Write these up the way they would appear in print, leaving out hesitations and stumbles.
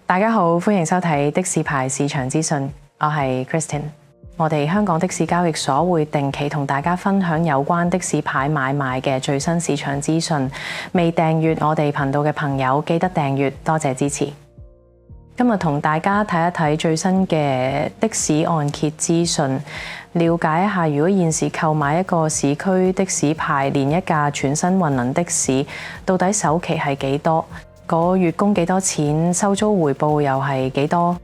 大家好，歡迎收睇的士牌市場資訊，我係 Kristin。我哋香港的士交易所會定期同大家分享有關的士牌買賣嘅最新市場資訊。未訂閱我哋頻道嘅朋友，記得訂閱，多謝支持。今日同大家睇一睇最新嘅的士按揭資訊，了解一下如果現時購買一個市區的士牌，連一架全新混能的士，到底首期係幾多？個月供幾多錢？收租回報又係幾多？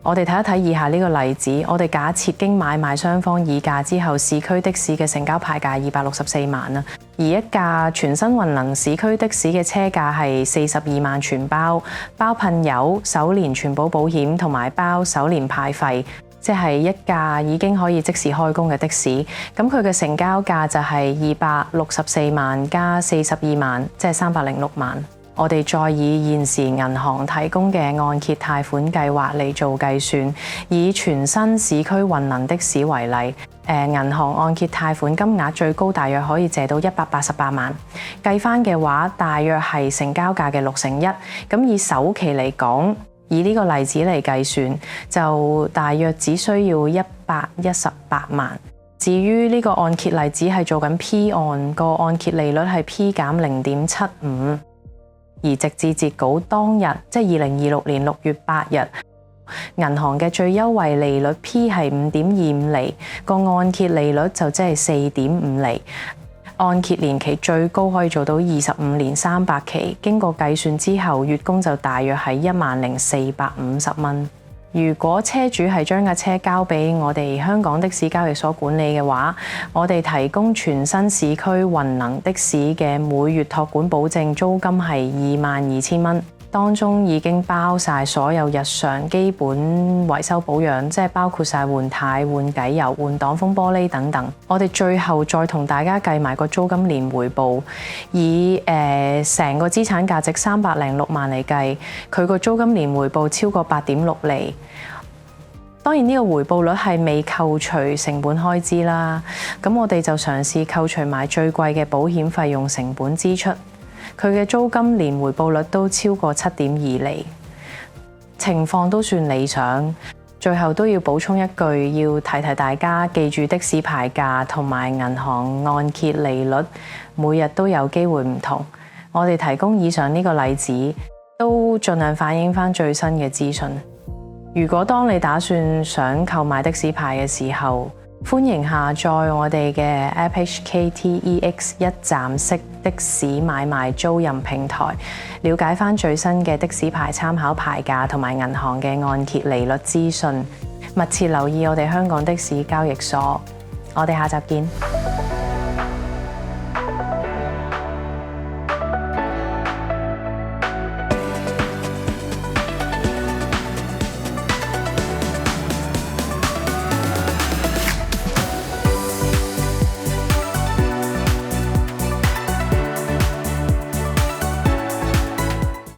我哋睇一睇以下呢個例子。我哋假設經買賣雙方議價之後，市區的士嘅成交牌價264萬啦，而一架全新混能市區的士嘅車價係42萬全包，包噴油、首年全保保險同埋包首年牌費，即係一架已經可以即時開工嘅的士。咁佢嘅成交價就係264萬加42萬，即係306萬。我哋再以現時銀行提供嘅按揭貸款計劃嚟做計算，以全新市區混能的士為例，銀行按揭貸款金額最高大約可以借到188萬，計翻嘅話，大約係成交價嘅1/6。咁以首期嚟講，以呢個例子嚟計算，就大約只需要118萬。至於呢個按揭例子係做緊 P 案，個按揭利率係 P 減0.75。而直至截稿當日，即係2026年6月8日，銀行嘅最優惠利率 P 係5.25厘，個按揭利率就即係4.5厘。按揭年期最高可以做到25年300期，經過計算之後，月供就大約係10,450蚊。如果車主係將架車交俾我哋香港的士交易所管理嘅話，我哋提供全新市區混能的士嘅每月託管保證租金係22,000蚊，當中已經包晒所有日常基本維修保養，即係包括晒換軚、換偈油、換擋風玻璃等等。我哋最後再同大家計埋個租金年回報，以成個資產價值306萬嚟計，佢個租金年回報超過8.6厘。當然呢個回報率係未扣除成本開支啦，咁我哋就嘗試扣除埋最貴嘅保險費用成本支出。佢嘅租金年回報率都超過7.2厘，情況都算理想。最後都要補充一句，要提提大家記住的士牌價同埋銀行按揭利率，每日都有機會唔同。我哋提供以上呢個例子，都盡量反映翻最新嘅資訊。如果當你打算想購買的士牌嘅時候，歡迎下載我哋嘅 AppHKTEX 一站式的士買賣租賃平台，了解翻最新嘅的士牌參考牌價同埋銀行嘅按揭利率資訊。密切留意我哋香港的士交易所。我哋下集見。